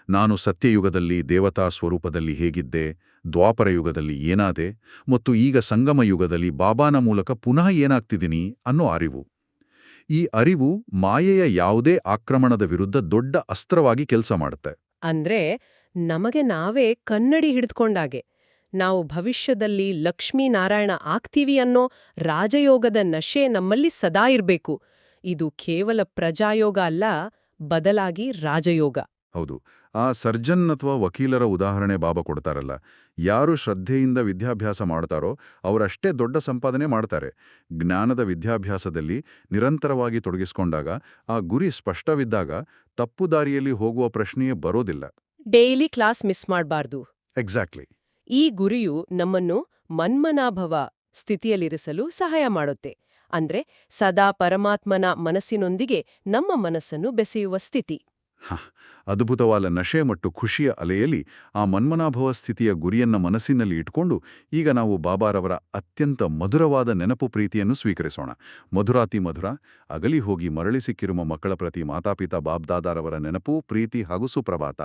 ನಾನು ಸತ್ಯಯುಗದಲ್ಲಿ ದೇವತಾ ಸ್ವರೂಪದಲ್ಲಿ ಹೇಗಿದ್ದೆ, ದ್ವಾಪರ ಯುಗದಲ್ಲಿ ಏನಾದೆ ಮತ್ತು ಈಗ ಸಂಗಮ ಯುಗದಲ್ಲಿ ಬಾಬಾನ ಮೂಲಕ ಪುನಃ ಏನಾಗ್ತಿದ್ದೀನಿ ಅನ್ನೋ ಅರಿವು. ಈ ಅರಿವು ಮಾಯೆಯ ಯಾವುದೇ ಆಕ್ರಮಣದ ವಿರುದ್ಧ ದೊಡ್ಡ ಅಸ್ತ್ರವಾಗಿ ಕೆಲಸ ಮಾಡುತ್ತೆ. ಅಂದ್ರೆ ನಮಗೆ ನಾವೇ ಕನ್ನಡಿ ಹಿಡಿದುಕೊಂಡಾಗೆ ನಾವು ಭವಿಷ್ಯದಲ್ಲಿ ಲಕ್ಷ್ಮೀನಾರಾಯಣ ಆಗ್ತೀವಿ ಅನ್ನೋ ರಾಜಯೋಗದ ನಶೆ ನಮ್ಮಲ್ಲಿ ಸದಾ ಇರ್ಬೇಕು. ಇದು ಕೇವಲ ಪ್ರಜಾಯೋಗ ಅಲ್ಲ, ಬದಲಾಗಿ ರಾಜಯೋಗ. ಹೌದು. ಆ ಸರ್ಜನ್ ಅಥವಾ ವಕೀಲರ ಉದಾಹರಣೆ ಬಾಬಾ ಕೊಡ್ತಾರಲ್ಲ, ಯಾರು ಶ್ರದ್ಧೆಯಿಂದ ವಿದ್ಯಾಭ್ಯಾಸ ಮಾಡ್ತಾರೋ ಅವರಷ್ಟೇ ದೊಡ್ಡ ಸಂಪಾದನೆ ಮಾಡ್ತಾರೆ. ಜ್ಞಾನದ ವಿದ್ಯಾಭ್ಯಾಸದಲ್ಲಿ ನಿರಂತರವಾಗಿ ತೊಡಗಿಸ್ಕೊಂಡಾಗ, ಆ ಗುರಿ ಸ್ಪಷ್ಟವಿದ್ದಾಗ ತಪ್ಪು ದಾರಿಯಲ್ಲಿ ಹೋಗುವ ಪ್ರಶ್ನೆಯೇ ಬರೋದಿಲ್ಲ. ಡೈಲಿ ಕ್ಲಾಸ್ ಮಿಸ್ ಮಾಡಬಾರ್ದು. ಎಕ್ಸಾಕ್ಟ್ಲಿ. ಈ ಗುರಿಯು ನಮ್ಮನ್ನು ಮನ್ಮನಾಭವ ಸ್ಥಿತಿಯಲ್ಲಿರಿಸಲು ಸಹಾಯ ಮಾಡುತ್ತೆ. ಅಂದ್ರೆ ಸದಾ ಪರಮಾತ್ಮನ ಮನಸ್ಸಿನೊಂದಿಗೆ ನಮ್ಮ ಮನಸ್ಸನ್ನು ಬೆಸೆಯುವ ಸ್ಥಿತಿ. ಅದ್ಭುತವಾದ ನಶೆ ಮತ್ತು ಖುಷಿಯ ಅಲೆಯಲ್ಲಿ ಆ ಮನ್ಮನಾಭವ ಸ್ಥಿತಿಯ ಗುರಿಯನ್ನ ಮನಸ್ಸಿನಲ್ಲಿ ಇಟ್ಕೊಂಡು ಈಗ ನಾವು ಬಾಬಾರವರ ಅತ್ಯಂತ ಮಧುರವಾದ ನೆನಪು ಪ್ರೀತಿಯನ್ನು ಸ್ವೀಕರಿಸೋಣ. ಮಧುರಾತಿ ಮಧುರ, ಅಗಲಿ ಹೋಗಿ ಮರಳಿ ಸಿಕ್ಕಿರುವ ಮಕ್ಕಳ ಪ್ರತಿ ಮಾತಾಪಿತಾ ಬಾಬ್ದಾದಾರವರ ನೆನಪು, ಪ್ರೀತಿ ಹಾಗೂ ಸುಪ್ರಭಾತ.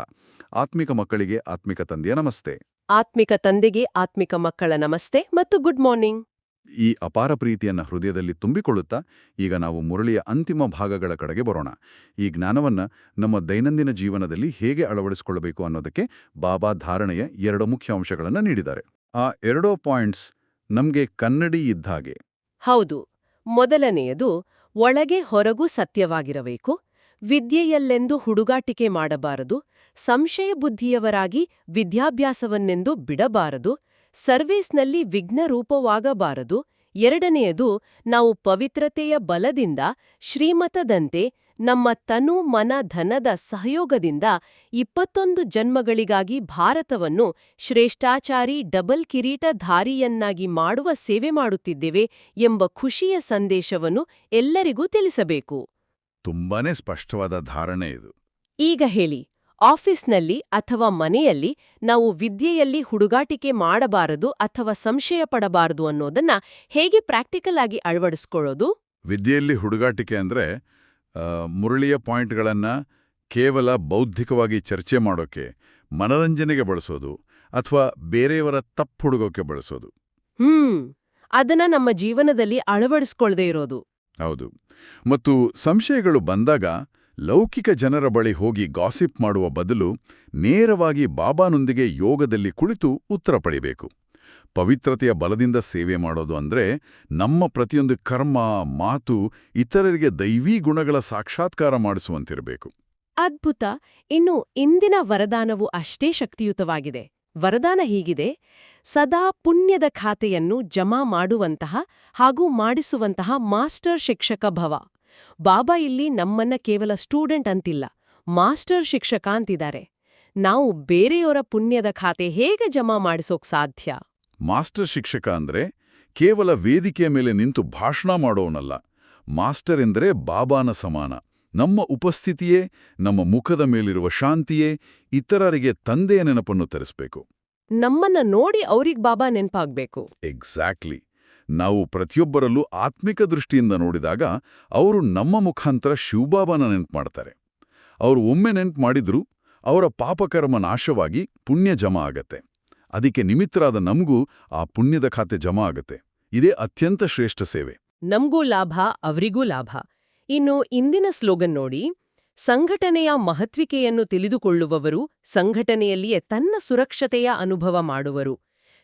ಆತ್ಮಿಕ ಮಕ್ಕಳಿಗೆ ಆತ್ಮಿಕ ತಂದೆಯ ನಮಸ್ತೆ. ಆತ್ಮಿಕ ತಂದೆಗೆ ಆತ್ಮಿಕ ಮಕ್ಕಳ ನಮಸ್ತೆ ಮತ್ತು ಗುಡ್ ಮಾರ್ನಿಂಗ್. ಈ ಅಪಾರ ಪ್ರೀತಿಯನ್ನ ಹೃದಯದಲ್ಲಿ ತುಂಬಿಕೊಳ್ಳುತ್ತಾ ಈಗ ನಾವು ಮುರಳಿಯ ಅಂತಿಮ ಭಾಗಗಳ ಕಡೆಗೆ ಬರೋಣ. ಈ ಜ್ಞಾನವನ್ನ ನಮ್ಮ ದೈನಂದಿನ ಜೀವನದಲ್ಲಿ ಹೇಗೆ ಅಳವಡಿಸಿಕೊಳ್ಳಬೇಕು ಅನ್ನೋದಕ್ಕೆ ಬಾಬಾ ಧಾರಣೆಯ 2 ಮುಖ್ಯ ಅಂಶಗಳನ್ನು ನೀಡಿದ್ದಾರೆ. ಆ 2 ಪಾಯಿಂಟ್ಸ್ ನಮ್ಗೆ ಕನ್ನಡಿ ಇದ್ದಾಗೆ. ಹೌದು. ಮೊದಲನೆಯದು, ಒಳಗೆ ಹೊರಗೂ ಸತ್ಯವಾಗಿರಬೇಕು. ವಿದ್ಯೆಯಲ್ಲೆಂದು ಹುಡುಗಾಟಿಕೆ ಮಾಡಬಾರದು. ಸಂಶಯ ಬುದ್ಧಿಯವರಾಗಿ ವಿದ್ಯಾಭ್ಯಾಸವನ್ನೆಂದು ಬಿಡಬಾರದು. ಸರ್ವೀಸ್ನಲ್ಲಿ ವಿಘ್ನರೂಪವಾಗಬಾರದು. ಎರಡನೆಯದು, ನಾವು ಪವಿತ್ರತೆಯ ಬಲದಿಂದ ಶ್ರೀಮತದಂತೆ ನಮ್ಮ ತನು ಮನ ಧನದ ಸಹಯೋಗದಿಂದ 21 ಜನ್ಮಗಳಿಗಾಗಿ ಭಾರತವನ್ನು ಶ್ರೇಷ್ಠಾಚಾರಿ ಡಬಲ್ ಕಿರೀಟಧಾರಿಯನ್ನಾಗಿ ಮಾಡುವ ಸೇವೆ ಮಾಡುತ್ತಿದ್ದೇವೆ ಎಂಬ ಖುಷಿಯ ಸಂದೇಶವನ್ನು ಎಲ್ಲರಿಗೂ ತಿಳಿಸಬೇಕು. ತುಂಬಾನೇ ಸ್ಪಷ್ಟವಾದ ಧಾರಣೆ ಇದು. ಈಗ ಹೇಳಿ, ಆಫೀಸ್ನಲ್ಲಿ ಅಥವಾ ಮನೆಯಲ್ಲಿ ನಾವು ವಿದ್ಯೆಯಲ್ಲಿ ಹುಡುಗಾಟಿಕೆ ಮಾಡಬಾರದು ಅಥವಾ ಸಂಶಯ ಪಡಬಾರದು ಅನ್ನೋದನ್ನ ಹೇಗೆ ಪ್ರಾಕ್ಟಿಕಲ್ ಆಗಿ ಅಳವಡಿಸ್ಕೊಳ್ಳೋದು? ವಿದ್ಯೆಯಲ್ಲಿ ಹುಡುಗಾಟಿಕೆ ಅಂದ್ರೆ ಮುರಳಿಯ ಪಾಯಿಂಟ್ಗಳನ್ನ ಕೇವಲ ಬೌದ್ಧಿಕವಾಗಿ ಚರ್ಚೆ ಮಾಡೋಕೆ, ಮನರಂಜನೆಗೆ ಬಳಸೋದು ಅಥವಾ ಬೇರೆಯವರ ತಪ್ಪು ಹುಡುಗೋಕೆ ಬಳಸೋದು. ಅದನ್ನ ನಮ್ಮ ಜೀವನದಲ್ಲಿ ಅಳವಡಿಸ್ಕೊಳ್ದೇ ಇರೋದು. ಹೌದು. ಮತ್ತು ಸಂಶಯಗಳು ಬಂದಾಗ ಲೌಕಿಕ ಜನರ ಬಳಿ ಹೋಗಿ ಗಾಸಿಪ್ ಮಾಡುವ ಬದಲು ನೇರವಾಗಿ ಬಾಬಾನೊಂದಿಗೆ ಯೋಗದಲ್ಲಿ ಕುಳಿತು ಉತ್ತರ ಪಡಿಬೇಕು. ಪವಿತ್ರತೆಯ ಬಲದಿಂದ ಸೇವೆ ಮಾಡೋದು ಅಂದ್ರೆ ನಮ್ಮ ಪ್ರತಿಯೊಂದು ಕರ್ಮ, ಮಾತು ಇತರರಿಗೆ ದೈವೀ ಗುಣಗಳ ಸಾಕ್ಷಾತ್ಕಾರ ಮಾಡಿಸುವಂತಿರಬೇಕು. ಅದ್ಭುತ. ಇನ್ನು ಇಂದಿನ ವರದಾನವು ಅಷ್ಟೇ ಶಕ್ತಿಯುತವಾಗಿದೆ. ವರದಾನ ಹೀಗಿದೆ: ಸದಾ ಪುಣ್ಯದ ಖಾತೆಯನ್ನು ಜಮಾ ಮಾಡುವಂತಹ ಹಾಗೂ ಮಾಡಿಸುವಂತಹ ಮಾಸ್ಟರ್ ಶಿಕ್ಷಕ ಭವ. ಬಾಬಾ ಇಲ್ಲಿ ನಮ್ಮನ್ನ ಕೇವಲ ಸ್ಟೂಡೆಂಟ್ ಅಂತಿಲ್ಲ, ಮಾಸ್ಟರ್ ಶಿಕ್ಷಕ ಅಂತಿದ್ದಾರೆ. ನಾವು ಬೇರೆಯವರ ಪುಣ್ಯದ ಖಾತೆ ಹೇಗೆ ಜಮಾ ಮಾಡಿಸೋಕ್ ಸಾಧ್ಯ? ಮಾಸ್ಟರ್ ಶಿಕ್ಷಕ ಅಂದ್ರೆ ಕೇವಲ ವೇದಿಕೆಯ ಮೇಲೆ ನಿಂತು ಭಾಷಣ ಮಾಡೋನಲ್ಲ. ಮಾಸ್ಟರ್ ಎಂದರೆ ಬಾಬಾನ ಸಮಾನ. ನಮ್ಮ ಉಪಸ್ಥಿತಿಯೇ, ನಮ್ಮ ಮುಖದ ಮೇಲಿರುವ ಶಾಂತಿಯೇ ಇತರರಿಗೆ ತಂದೆಯ ನೆನಪನ್ನು ತರಿಸಬೇಕು. ನಮ್ಮನ್ನ ನೋಡಿ ಅವ್ರಿಗ್ ಬಾಬಾ ನೆನ್ಪಾಗ್ಬೇಕು. ಎಕ್ಸಾಕ್ಟ್ಲಿ. ನಾವು ಪ್ರತಿಯೊಬ್ಬರಲ್ಲೂ ಆತ್ಮಿಕ ದೃಷ್ಟಿಯಿಂದ ನೋಡಿದಾಗ ಅವರು ನಮ್ಮ ಮುಖಾಂತರ ಶಿವಬಾಬಾನ ನೆನ್ಪು ಮಾಡ್ತಾರೆ. ಅವರು ಒಮ್ಮೆ ನೆನ್ಪು ಮಾಡಿದ್ರೂ ಅವರ ಪಾಪಕರ್ಮ ನಾಶವಾಗಿ ಪುಣ್ಯ ಜಮಾ ಆಗತ್ತೆ. ಅದಕ್ಕೆ ನಿಮಿತ್ತರಾದ ನಮಗೂ ಆ ಪುಣ್ಯದ ಖಾತೆ ಜಮಾ ಆಗತ್ತೆ. ಇದೇ ಅತ್ಯಂತ ಶ್ರೇಷ್ಠ ಸೇವೆ. ನಮ್ಗೂ ಲಾಭ, ಅವರಿಗೂ ಲಾಭ. ಇನ್ನು ಇಂದಿನ ಸ್ಲೋಗನ್ ನೋಡಿ: ಸಂಘಟನೆಯ ಮಹತ್ವಿಕೆಯನ್ನು ತಿಳಿದುಕೊಳ್ಳುವವರು ಸಂಘಟನೆಯಲ್ಲಿಯೇ ತನ್ನ ಸುರಕ್ಷತೆಯ ಅನುಭವ ಮಾಡುವರು.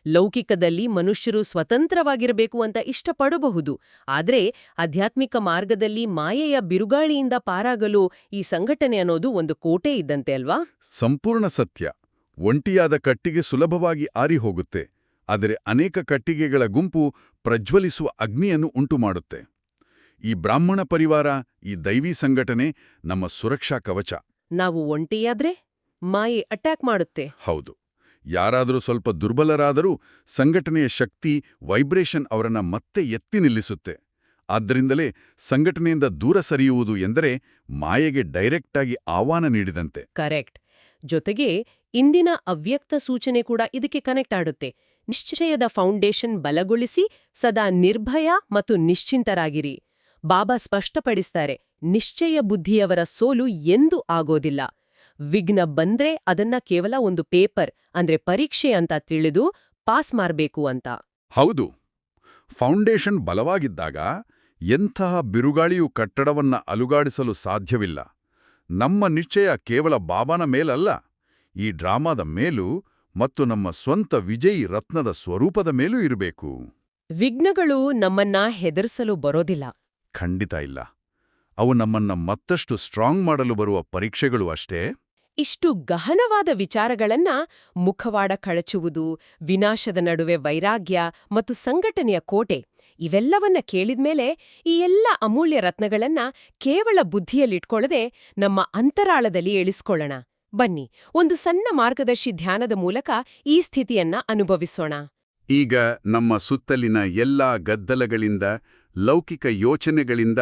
ಲೌಕಿಕದಲ್ಲಿ ಮನುಷ್ಯರು ಸ್ವತಂತ್ರವಾಗಿರಬೇಕು ಅಂತ ಇಷ್ಟಪಡಬಹುದು, ಆದರೆ ಆಧ್ಯಾತ್ಮಿಕ ಮಾರ್ಗದಲ್ಲಿ ಮಾಯೆಯ ಬಿರುಗಾಳಿಯಿಂದ ಪಾರಾಗಲು ಈ ಸಂಘಟನೆ ಅನ್ನೋದು ಒಂದು ಕೋಟೆ ಇದ್ದಂತೆ ಅಲ್ವಾ? ಸಂಪೂರ್ಣ ಸತ್ಯ. ಒಂಟಿಯಾದ ಕಟ್ಟಿಗೆ ಸುಲಭವಾಗಿ ಆರಿ ಹೋಗುತ್ತೆ, ಆದರೆ ಅನೇಕ ಕಟ್ಟಿಗೆಗಳ ಗುಂಪು ಪ್ರಜ್ವಲಿಸುವ ಅಗ್ನಿಯನ್ನು ಉಂಟುಮಾಡುತ್ತೆ. ಈ ಬ್ರಾಹ್ಮಣ ಪರಿವಾರ, ಈ ದೈವೀ ಸಂಘಟನೆ ನಮ್ಮ ಸುರಕ್ಷಾ ಕವಚ. ನಾವು ಒಂಟಿಯಾದ್ರೆ ಮಾಯೆ ಅಟ್ಯಾಕ್ ಮಾಡುತ್ತೆ. ಹೌದು. ಯಾರಾದರೂ ಸ್ವಲ್ಪ ದುರ್ಬಲರಾದರೂ ಸಂಘಟನೆಯ ಶಕ್ತಿ, ವೈಬ್ರೇಷನ್ ಅವರನ್ನ ಮತ್ತೆ ಎತ್ತಿ ನಿಲ್ಲಿಸುತ್ತೆ. ಆದ್ದರಿಂದಲೇ ಸಂಘಟನೆಯಿಂದ ದೂರ ಸರಿಯುವುದು ಎಂದರೆ ಮಾಯೆಗೆ ಡೈರೆಕ್ಟಾಗಿ ಆಹ್ವಾನ ನೀಡಿದಂತೆ. ಕರೆಕ್ಟ್. ಜೊತೆಗೆ ಇಂದಿನ ಅವ್ಯಕ್ತ ಸೂಚನೆ ಕೂಡ ಇದಕ್ಕೆ ಕನೆಕ್ಟ್ ಆಡುತ್ತೆ. ನಿಶ್ಚಯದ ಫೌಂಡೇಶನ್ ಬಲಗೊಳಿಸಿ ಸದಾ ನಿರ್ಭಯ ಮತ್ತು ನಿಶ್ಚಿಂತರಾಗಿರಿ. ಬಾಬಾ ಸ್ಪಷ್ಟಪಡಿಸ್ತಾರೆ, ನಿಶ್ಚಯ ಬುದ್ಧಿಯವರ ಸೋಲು ಎಂದೂ ಆಗೋದಿಲ್ಲ. ವಿಘ್ನ ಬಂದ್ರೆ ಅದನ್ನ ಕೇವಲ ಒಂದು ಪೇಪರ್ ಅಂದ್ರೆ ಪರೀಕ್ಷೆ ಅಂತ ತಿಳಿದು ಪಾಸ್ ಮಾಡ್ಬೇಕು ಅಂತ. ಹೌದು. ಫೌಂಡೇಶನ್ ಬಲವಾಗಿದ್ದಾಗ ಎಂತಹ ಬಿರುಗಾಳಿಯೂ ಕಟ್ಟಡವನ್ನ ಅಲುಗಾಡಿಸಲು ಸಾಧ್ಯವಿಲ್ಲ. ನಮ್ಮ ನಿಶ್ಚಯ ಕೇವಲ ಬಾಬಾನ ಮೇಲಲ್ಲ, ಈ ಡ್ರಾಮಾದ ಮೇಲೂ ಮತ್ತು ನಮ್ಮ ಸ್ವಂತ ವಿಜಯಿ ರತ್ನದ ಸ್ವರೂಪದ ಮೇಲೂ ಇರಬೇಕು. ವಿಘ್ನಗಳು ನಮ್ಮನ್ನ ಹೆದರಿಸಲು ಬರೋದಿಲ್ಲ. ಖಂಡಿತ ಇಲ್ಲ. ಅವು ನಮ್ಮನ್ನ ಮತ್ತಷ್ಟು ಸ್ಟ್ರಾಂಗ್ ಮಾಡಲು ಬರುವ ಪರೀಕ್ಷೆಗಳು ಅಷ್ಟೇ. ಇಷ್ಟು ಗಹನವಾದ ವಿಚಾರಗಳನ್ನ ಮುಖವಾಡ ಕಳಚುವುದು, ವಿನಾಶದ ನಡುವೆ ವೈರಾಗ್ಯ ಮತ್ತು ಸಂಘಟನೆಯ ಕೋಟೆ ಇವೆಲ್ಲವನ್ನ ಕೇಳಿದ್ಮೇಲೆ ಈ ಎಲ್ಲ ಅಮೂಲ್ಯ ರತ್ನಗಳನ್ನ ಕೇವಲ ಬುದ್ಧಿಯಲ್ಲಿಟ್ಕೊಳ್ಳದೆ ನಮ್ಮ ಅಂತರಾಳದಲ್ಲಿ ಇಳಿಸ್ಕೊಳ್ಳೋಣ. ಬನ್ನಿ, ಒಂದು ಸಣ್ಣ ಮಾರ್ಗದರ್ಶಿ ಧ್ಯಾನದ ಮೂಲಕ ಈ ಸ್ಥಿತಿಯನ್ನ ಅನುಭವಿಸೋಣ. ಈಗ ನಮ್ಮ ಸುತ್ತಲಿನ ಎಲ್ಲಾ ಗದ್ದಲಗಳಿಂದ, ಲೌಕಿಕ ಯೋಚನೆಗಳಿಂದ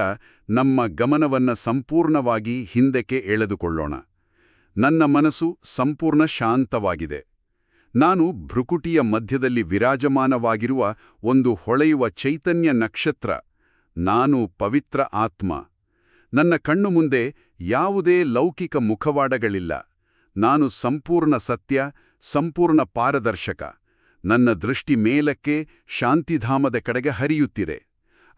ನಮ್ಮ ಗಮನವನ್ನ ಸಂಪೂರ್ಣವಾಗಿ ಹಿಂದಕ್ಕೆ ಎಳೆದುಕೊಳ್ಳೋಣ. ನನ್ನ ಮನಸ್ಸು ಸಂಪೂರ್ಣ ಶಾಂತವಾಗಿದೆ. ನಾನು ಭ್ರುಕುಟಿಯ ಮಧ್ಯದಲ್ಲಿ ವಿರಾಜಮಾನವಾಗಿರುವ ಒಂದು ಹೊಳೆಯುವ ಚೈತನ್ಯ ನಕ್ಷತ್ರ. ನಾನು ಪವಿತ್ರ ಆತ್ಮ. ನನ್ನ ಕಣ್ಣು ಮುಂದೆ ಯಾವುದೇ ಲೌಕಿಕ ಮುಖವಾಡಗಳಿಲ್ಲ. ನಾನು ಸಂಪೂರ್ಣ ಸತ್ಯ, ಸಂಪೂರ್ಣ ಪಾರದರ್ಶಕ. ನನ್ನ ದೃಷ್ಟಿ ಮೇಲಕ್ಕೆ ಶಾಂತಿಧಾಮದ ಕಡೆಗೆ ಹರಿಯುತ್ತಿದೆ.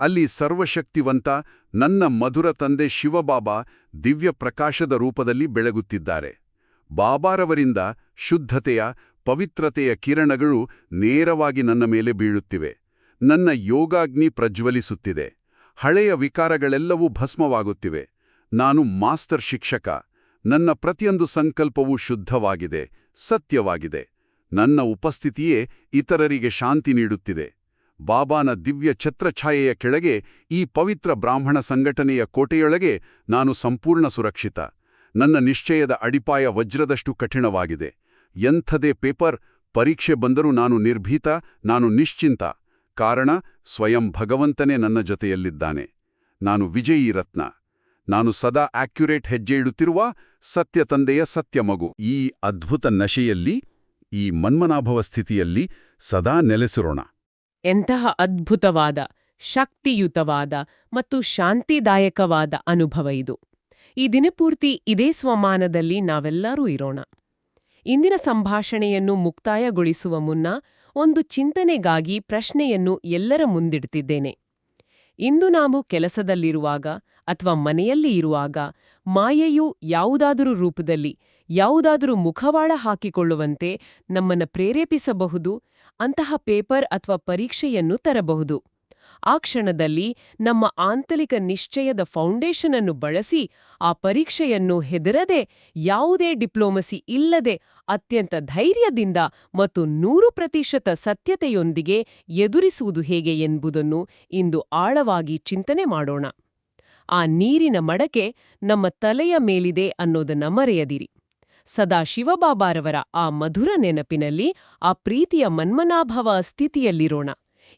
ಅಲ್ಲಿ ಸರ್ವಶಕ್ತಿವಂತ ನನ್ನ ಮಧುರ ತಂದೆ ಶಿವಬಾಬಾ ದಿವ್ಯ ಪ್ರಕಾಶದ ರೂಪದಲ್ಲಿ ಬೆಳಗುತ್ತಿದ್ದಾರೆ. ಬಾಬಾರವರಿಂದ ಶುದ್ಧತೆಯ, ಪವಿತ್ರತೆಯ ಕಿರಣಗಳು ನೇರವಾಗಿ ನನ್ನ ಮೇಲೆ ಬೀಳುತ್ತಿವೆ. ನನ್ನ ಯೋಗಾಗ್ನಿ ಪ್ರಜ್ವಲಿಸುತ್ತಿದೆ. ಹಳೆಯ ವಿಕಾರಗಳೆಲ್ಲವೂ ಭಸ್ಮವಾಗುತ್ತಿವೆ. ನಾನು ಮಾಸ್ಟರ್ ಶಿಕ್ಷಕ. ನನ್ನ ಪ್ರತಿಯೊಂದು ಸಂಕಲ್ಪವೂ ಶುದ್ಧವಾಗಿದೆ, ಸತ್ಯವಾಗಿದೆ. ನನ್ನ ಉಪಸ್ಥಿತಿಯೇ ಇತರರಿಗೆ ಶಾಂತಿ ನೀಡುತ್ತಿದೆ. ಬಾಬಾನ ದಿವ್ಯ ಛತ್ರಛಾಯೆಯ ಕೆಳಗೆ, ಈ ಪವಿತ್ರ ಬ್ರಾಹ್ಮಣ ಸಂಘಟನೆಯ ಕೋಟೆಯೊಳಗೆ ನಾನು ಸಂಪೂರ್ಣ ಸುರಕ್ಷಿತ. ನನ್ನ ನಿಶ್ಚಯದ ಅಡಿಪಾಯ ವಜ್ರದಷ್ಟು ಕಠಿಣವಾಗಿದೆ. ಎಂಥದೇ ಪೇಪರ್, ಪರೀಕ್ಷೆ ಬಂದರೂ ನಾನು ನಿರ್ಭೀತ, ನಾನು ನಿಶ್ಚಿಂತ. ಕಾರಣ, ಸ್ವಯಂ ಭಗವಂತನೇ ನನ್ನ ಜೊತೆಯಲ್ಲಿದ್ದಾನೆ. ನಾನು ವಿಜಯೀ ರತ್ನ. ನಾನು ಸದಾ ಆಕ್ಯುರೇಟ್ ಹೆಜ್ಜೆ ಇಡುತ್ತಿರುವ ಸತ್ಯ ತಂದೆಯ ಸತ್ಯ ಮಗು. ಈ ಅದ್ಭುತ ನಶೆಯಲ್ಲಿ, ಈ ಮನ್ಮನಾಭವ ಸ್ಥಿತಿಯಲ್ಲಿ ಸದಾ ನೆಲೆಸಿರೋಣ. ಎಂತಹ ಅದ್ಭುತವಾದ, ಶಕ್ತಿಯುತವಾದ ಮತ್ತು ಶಾಂತಿದಾಯಕವಾದ ಅನುಭವ ಇದು. ಈ ದಿನಪೂರ್ತಿ ಇದೇ ಸ್ವಮಾನದಲ್ಲಿ ನಾವೆಲ್ಲರೂ ಇರೋಣ. ಇಂದಿನ ಸಂಭಾಷಣೆಯನ್ನು ಮುಕ್ತಾಯಗೊಳಿಸುವ ಮುನ್ನ ಒಂದು ಚಿಂತನೆಗಾಗಿ ಪ್ರಶ್ನೆಯನ್ನು ಎಲ್ಲರ ಮುಂದಿಡ್ತಿದ್ದೇನೆ. ಇಂದು ನಾವು ಕೆಲಸದಲ್ಲಿರುವಾಗ ಅಥವಾ ಮನೆಯಲ್ಲಿ ಇರುವಾಗ ಮಾಯೆಯು ಯಾವುದಾದರೂ ರೂಪದಲ್ಲಿ ಯಾವುದಾದರೂ ಮುಖವಾಡ ಹಾಕಿಕೊಳ್ಳುವಂತೆ ನಮ್ಮನ್ನು ಪ್ರೇರೇಪಿಸಬಹುದು. ಅಂತಹ ಪೇಪರ್ ಅಥವಾ ಪರೀಕ್ಷೆಯನ್ನು ತರಬಹುದು. ಆ ಕ್ಷಣದಲ್ಲಿ ನಮ್ಮ ಆಂತರಿಕ ನಿಶ್ಚಯದ ಫೌಂಡೇಶನ್ ಅನ್ನು ಬಳಸಿ ಆ ಪರೀಕ್ಷೆಯನ್ನು ಹೆದರದೆ, ಯಾವುದೇ ಡಿಪ್ಲೊಮಸಿ ಇಲ್ಲದೆ ಅತ್ಯಂತ ಧೈರ್ಯದಿಂದ ಮತ್ತು 100% ಸತ್ಯತೆಯೊಂದಿಗೆ ಎದುರಿಸುವುದು ಹೇಗೆ ಎಂಬುದನ್ನು ಇಂದು ಆಳವಾಗಿ ಚಿಂತನೆ ಮಾಡೋಣ. ಆ ನೀರಿನ ಮಡಕೆ ನಮ್ಮ ತಲೆಯ ಮೇಲಿದೆ ಅನ್ನೋದನ್ನ ಮರೆಯದಿರಿ. ಸದಾ ಶಿವಬಾಬಾರವರ ಆ ಮಧುರ ನೆನಪಿನಲ್ಲಿ, ಆ ಪ್ರೀತಿಯ ಮನ್ಮನಾಭವ ಸ್ಥಿತಿಯಲ್ಲಿರೋಣ.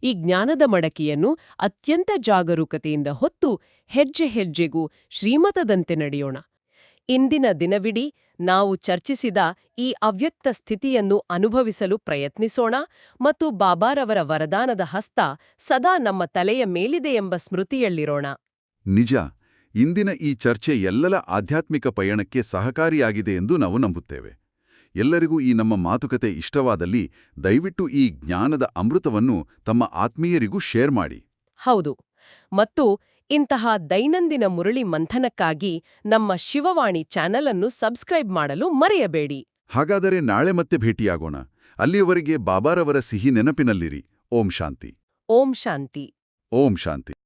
ಈ ಜ್ಞಾನದ ಮಡಕೆಯನ್ನು ಅತ್ಯಂತ ಜಾಗರೂಕತೆಯಿಂದ ಹೊತ್ತು ಹೆಜ್ಜೆ ಹೆಜ್ಜೆಗೂ ಶ್ರೀಮತದಂತೆ ನಡೆಯೋಣ. ಇಂದಿನ ದಿನವಿಡೀ ನಾವು ಚರ್ಚಿಸಿದ ಈ ಅವ್ಯಕ್ತ ಸ್ಥಿತಿಯನ್ನು ಅನುಭವಿಸಲು ಪ್ರಯತ್ನಿಸೋಣ ಮತ್ತು ಬಾಬಾರವರ ವರದಾನದ ಹಸ್ತ ಸದಾ ನಮ್ಮ ತಲೆಯ ಮೇಲಿದೆ ಎಂಬ ಸ್ಮೃತಿಯಲ್ಲಿರೋಣ. ನಿಜ, ಇಂದಿನ ಈ ಚರ್ಚೆ ಎಲ್ಲರ ಆಧ್ಯಾತ್ಮಿಕ ಪಯಣಕ್ಕೆ ಸಹಕಾರಿಯಾಗಿದೆ ಎಂದು ನಾವು ನಂಬುತ್ತೇವೆ. ಎಲ್ಲರಿಗೂ ಈ ನಮ್ಮ ಮಾತುಕತೆ ಇಷ್ಟವಾದಲ್ಲಿ ದಯವಿಟ್ಟು ಈ ಜ್ಞಾನದ ಅಮೃತವನ್ನು ತಮ್ಮ ಆತ್ಮೀಯರಿಗೂ ಶೇರ್ ಮಾಡಿ. ಹೌದು, ಮತ್ತು ಇಂತಹ ದೈನಂದಿನ ಮುರಳಿ ಮಂಥನಕ್ಕಾಗಿ ನಮ್ಮ ಶಿವವಾಣಿ ಚಾನೆಲ್ ಅನ್ನು ಸಬ್ಸ್ಕ್ರೈಬ್ ಮಾಡಲು ಮರೆಯಬೇಡಿ. ಹಾಗಾದರೆ ನಾಳೆ ಮತ್ತೆ ಭೇಟಿಯಾಗೋಣ. ಅಲ್ಲಿಯವರೆಗೆ ಬಾಬಾರವರ ಸಿಹಿ ನೆನಪಿನಲ್ಲಿರಿ. ಓಂ ಶಾಂತಿ. ಓಂ ಶಾಂತಿ. ಓಂ ಶಾಂತಿ.